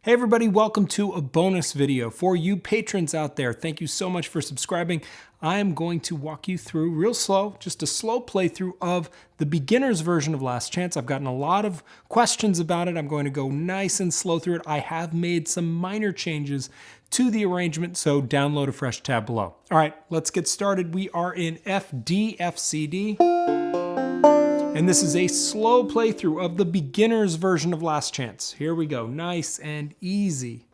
Hey everybody, welcome to a bonus video. For you patrons out there, thank you so much for subscribing. I am going to walk you through real slow, just a slow playthrough of the beginner's version of Last Chance. I've gotten a lot of questions about it. I'm going to go nice and slow through it. I have made some minor changes to the arrangement, so download a fresh tab below. All right, let's get started. We are in FD/FCD. And this is a slow playthrough of the beginner's version of Last Chance. Here we go, nice and easy.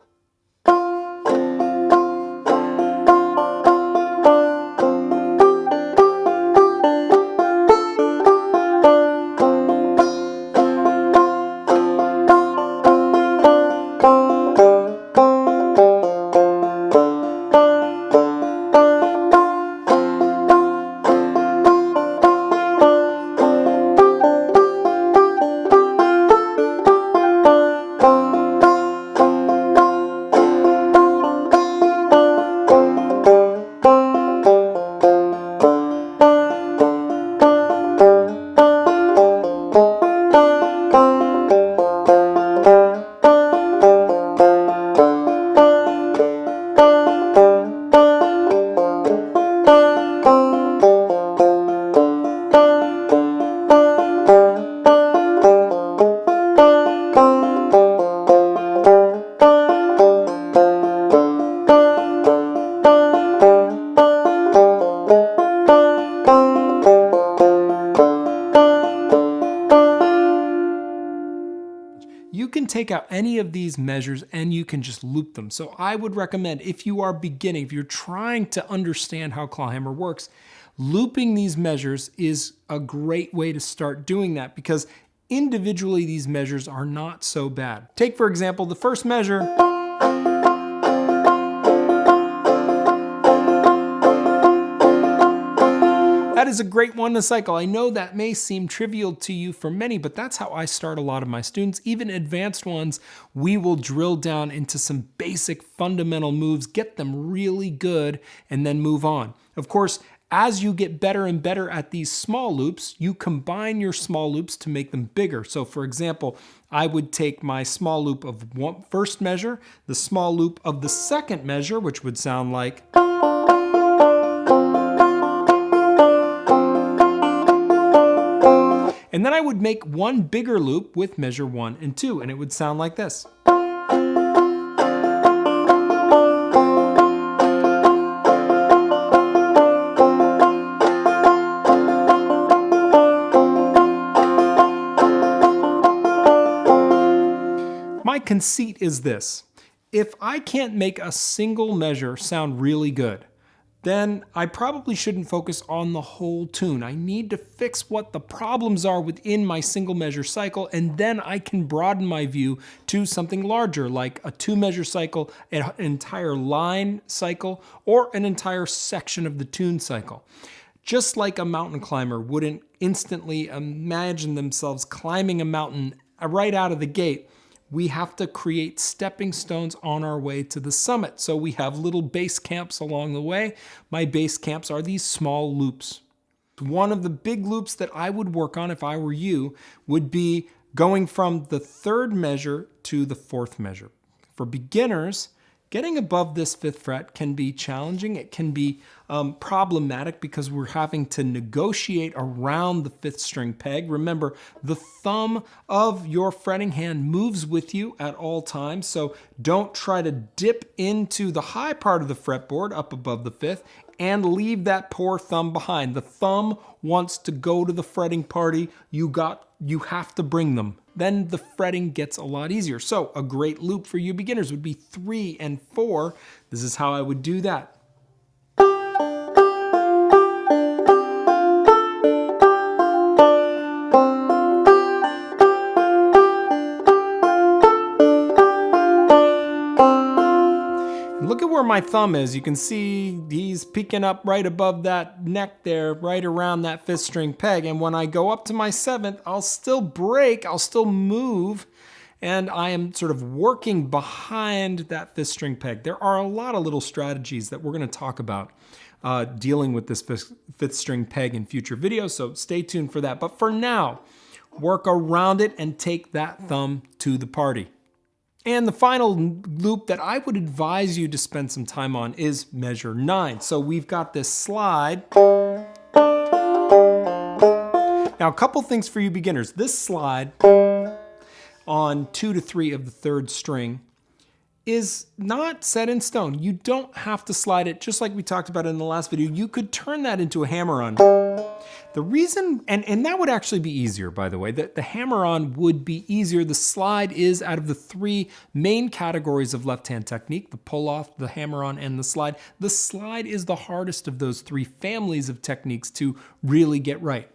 You can take out any of these measures and you can just loop them. So I would recommend, if you are beginning, if you're trying to understand how clawhammer works, looping these measures is a great way to start doing that because individually these measures are not so bad. Take, for example, the first measure. That is a great one to cycle. I know that may seem trivial to you for many, but that's how I start a lot of my students. Even advanced ones, we will drill down into some basic fundamental moves, get them really good, and then move on. Of course, as you get better and better at these small loops, you combine your small loops to make them bigger. So for example, I would take my small loop of first measure, the small loop of the second measure, which would sound like, and then I would make one bigger loop with measure 1 and 2, and it would sound like this. My conceit is this: if I can't make a single measure sound really good, then I probably shouldn't focus on the whole tune. I need to fix what the problems are within my single measure cycle, and then I can broaden my view to something larger, like a 2-measure cycle, an entire line cycle, or an entire section of the tune cycle. Just like a mountain climber wouldn't instantly imagine themselves climbing a mountain right out of the gate, we have to create stepping stones on our way to the summit. So we have little base camps along the way. My base camps are these small loops. One of the big loops that I would work on if I were you would be going from the 3rd measure to the 4th measure. For beginners, getting above this 5th fret can be challenging. It can be problematic because we're having to negotiate around the 5th string peg. Remember, the thumb of your fretting hand moves with you at all times, so don't try to dip into the high part of the fretboard up above the 5th and leave that poor thumb behind. The thumb wants to go to the fretting party. You have to bring them. Then the fretting gets a lot easier. So a great loop for you beginners would be 3 and 4. This is how I would do that. Look at where my thumb is. You can see he's peeking up right above that neck there, right around that 5th string peg. And when I go up to my 7th, I'll still break, I'll still move, and I am sort of working behind that 5th string peg. There are a lot of little strategies that we're going to talk about dealing with this 5th string peg in future videos, so stay tuned for that. But for now, work around it and take that thumb to the party. And the final loop that I would advise you to spend some time on is measure 9. So we've got this slide. Now, a couple things for you beginners. This slide on 2 to 3 of the 3rd string is not set in stone. You don't have to slide it, just like we talked about in the last video. You could turn that into a hammer-on. The reason, and that would actually be easier, by the way, that the hammer-on would be easier. The slide is, out of the 3 main categories of left-hand technique, the pull-off, the hammer-on, and the slide is the hardest of those 3 families of techniques to really get right.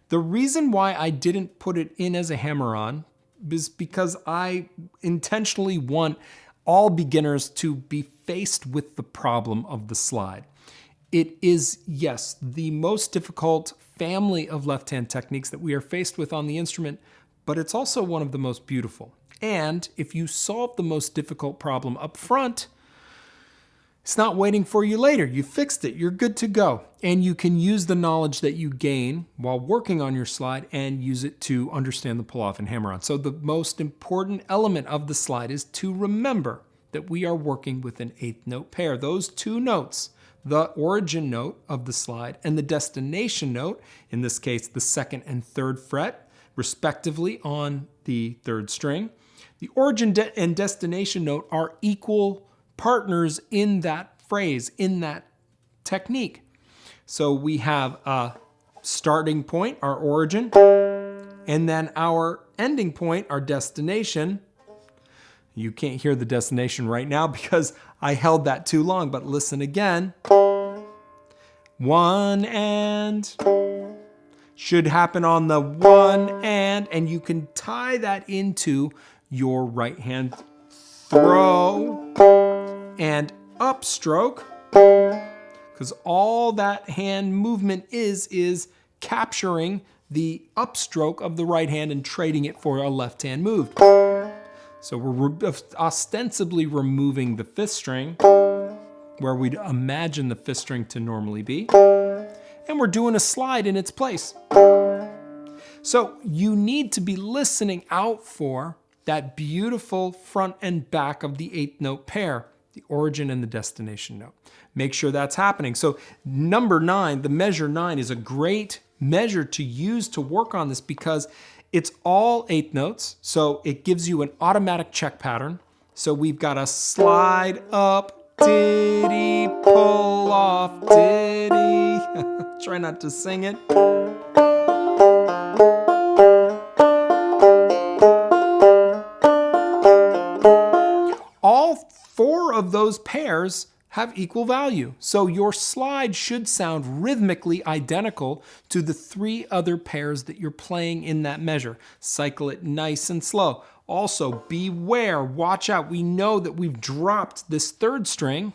The reason why I didn't put it in as a hammer-on is because I intentionally want all beginners to be faced with the problem of the slide. It is, yes, the most difficult family of left-hand techniques that we are faced with on the instrument, but it's also one of the most beautiful. And if you solve the most difficult problem up front, it's not waiting for you later. You fixed it. You're good to go. And you can use the knowledge that you gain while working on your slide and use it to understand the pull-off and hammer-on. So the most important element of the slide is to remember that we are working with an 8th note pair. Those 2 notes, the origin note of the slide and the destination note, in this case the 2nd and 3rd fret, respectively on the 3rd string. The origin and destination note are equal partners in that phrase, in that technique. So we have a starting point, our origin, and then our ending point, our destination. You can't hear the destination right now because I held that too long, but listen again. 1 and should happen on the 1 and you can tie that into your right hand throw and upstroke, because all that hand movement is capturing the upstroke of the right hand and trading it for a left hand move. So we're ostensibly removing the 5th string where we'd imagine the 5th string to normally be, and we're doing a slide in its place. So you need to be listening out for that beautiful front and back of the 8th note pair, the origin and the destination note. Make sure that's happening. So number 9, the measure 9, is a great measure to use to work on this because it's all 8 notes. So it gives you an automatic check pattern. So we've got a slide up, diddy, pull off, diddy. Try not to sing it. All 4 of those pairs have equal value. So your slide should sound rhythmically identical to the 3 other pairs that you're playing in that measure. Cycle it nice and slow. Also, beware, watch out. We know that we've dropped this 3rd string,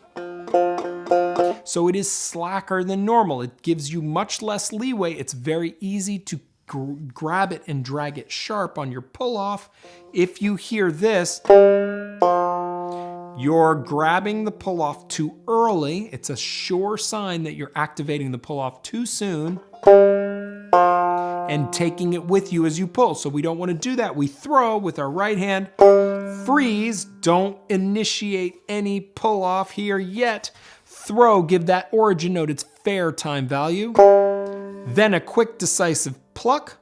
so it is slacker than normal. It gives you much less leeway. It's very easy to grab it and drag it sharp on your pull-off. If you hear this, you're grabbing the pull-off too early. It's a sure sign that you're activating the pull-off too soon and taking it with you as you pull. So we don't want to do that. We throw with our right hand, freeze, don't initiate any pull-off here yet. Throw, give that origin note its fair time value. Then a quick decisive pluck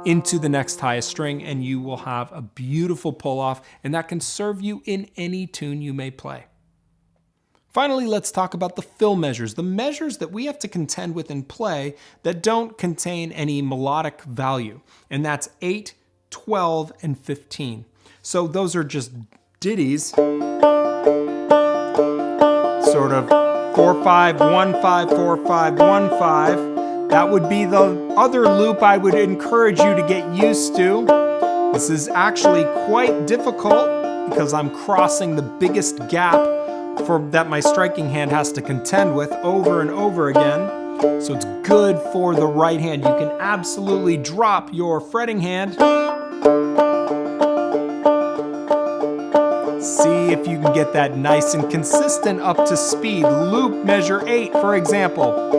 into the next highest string, and you will have a beautiful pull-off, and that can serve you in any tune you may play. Finally, let's talk about the fill measures, the measures that we have to contend with and play that don't contain any melodic value, and that's 8, 12, and 15. So those are just ditties, sort of 4-5, 1-5, 4-5, 1-5. That would be the other loop I would encourage you to get used to. This is actually quite difficult because I'm crossing the biggest gap that my striking hand has to contend with over and over again. So it's good for the right hand. You can absolutely drop your fretting hand. See if you can get that nice and consistent up to speed. Loop measure 8, for example.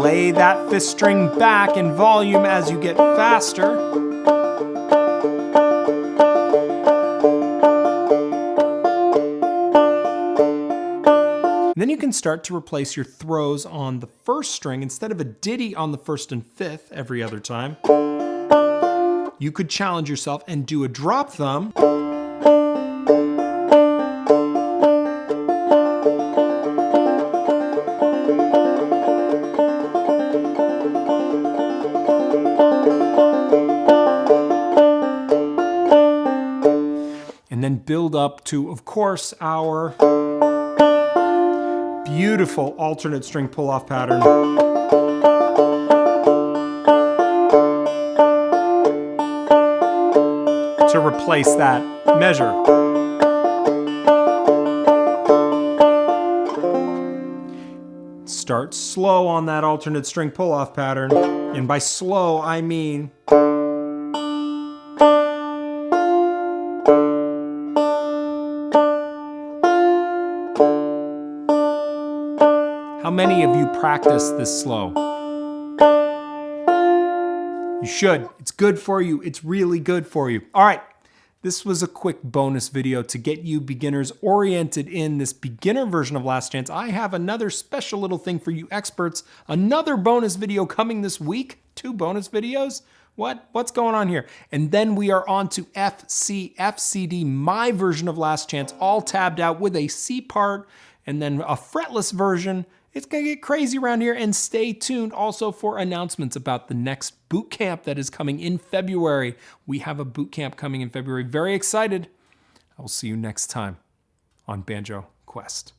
Lay that 5th string back in volume as you get faster. start to replace your throws on the first string instead of a ditty on the first and fifth every other time. You could challenge yourself and do a drop thumb. And then build up to, of course, our beautiful alternate string pull-off pattern. To replace that measure. Start slow on that alternate string pull-off pattern. And by slow, I mean how many of you practice this slow? You should. It's good for you. It's really good for you. All right. This was a quick bonus video to get you beginners oriented in this beginner version of Last Chance. I have another special little thing for you experts. Another bonus video coming this week. 2 bonus videos. What's going on here? And then we are on to FC, FCD, my version of Last Chance, all tabbed out with a C part and then a fretless version. It's going to get crazy around here, and stay tuned also for announcements about the next boot camp that is coming in February. We have a boot camp coming in February. Very excited. I will see you next time on Banjo Quest.